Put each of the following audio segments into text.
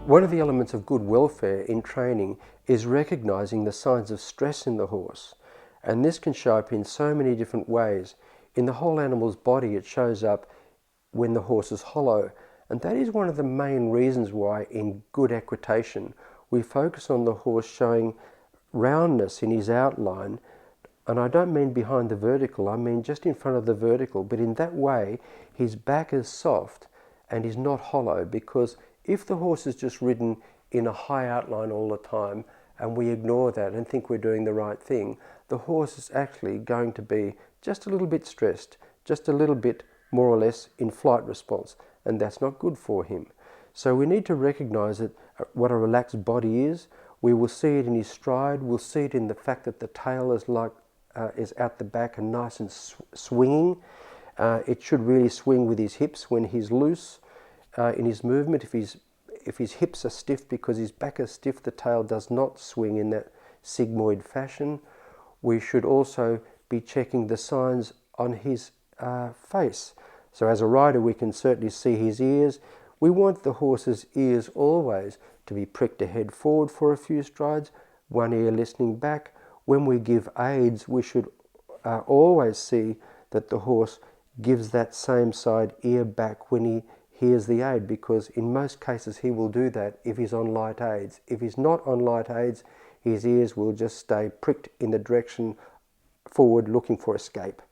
One of the elements of good welfare in training is recognizing the signs of stress in the horse. And this can show up in so many different ways. In the whole animal's body, it shows up when the horse is hollow. And that is one of the main reasons why in good equitation, we focus on the horse showing roundness in his outline. And I don't mean behind the vertical, I mean just in front of the vertical. But in that way, his back is soft and is not hollow, because if the horse is just ridden in a high outline all the time and we ignore that and think we're doing the right thing, the horse is actually going to be just a little bit stressed, just a little bit more or less in flight response, and that's not good for him. So we need to recognize that what a relaxed body is. We will see it in his stride, we'll see it in the fact that the tail is out the back and nice and swinging. It should really swing with his hips when he's loose. In his movement, if his hips are stiff because his back is stiff, the tail does not swing in that sigmoid fashion. We should also be checking the signs on his face. So as a rider, we can certainly see his ears. We want the horse's ears always to be pricked ahead forward for a few strides, one ear listening back. When we give aids, we should always see that the horse gives that same side ear back when he hears the aid, because in most cases he will do that if he's on light aids. If he's not on light aids, his ears will just stay pricked in the direction forward looking for escape,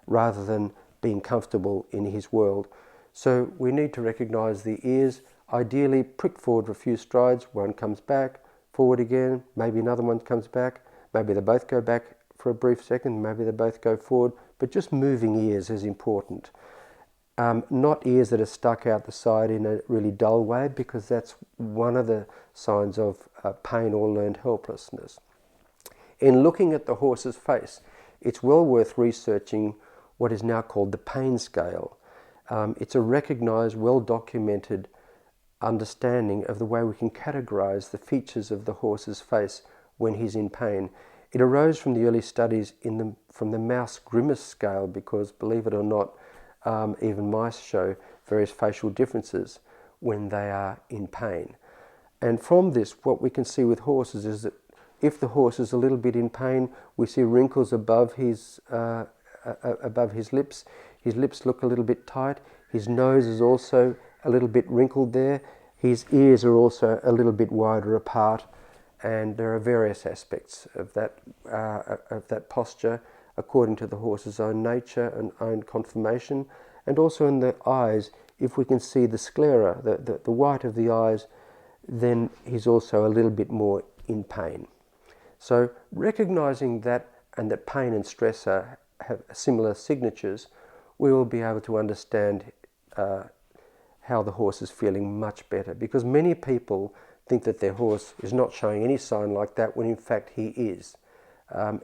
rather than being comfortable in his world. So we need to recognize the ears, ideally pricked forward for a few strides. One comes back, forward again, maybe another one comes back, maybe they both go back for a brief second, maybe they both go forward, but just moving ears is important. Not ears that are stuck out the side in a really dull way, because that's one of the signs of pain or learned helplessness. In looking at the horse's face, it's well worth researching what is now called the pain scale. It's a recognized, well-documented understanding of the way we can categorize the features of the horse's face when he's in pain. It arose from the early studies from the mouse grimace scale, because, believe it or not, even mice show various facial differences when they are in pain. And from this, what we can see with horses is that if the horse is a little bit in pain, we see wrinkles above his lips. His lips look a little bit tight. His nose is also a little bit wrinkled there. His ears are also a little bit wider apart. And there are various aspects of that posture, according to the horse's own nature and own conformation. And also in the eyes, if we can see the sclera, the white of the eyes, then he's also a little bit more in pain. So recognizing that, and that pain and stress have similar signatures, we will be able to understand how the horse is feeling much better. Because many people think that their horse is not showing any sign like that, when in fact he is.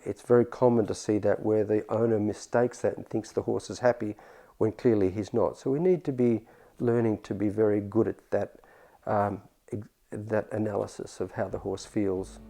It's very common to see that, where the owner mistakes that and thinks the horse is happy when clearly he's not. So we need to be learning to be very good at that analysis of how the horse feels.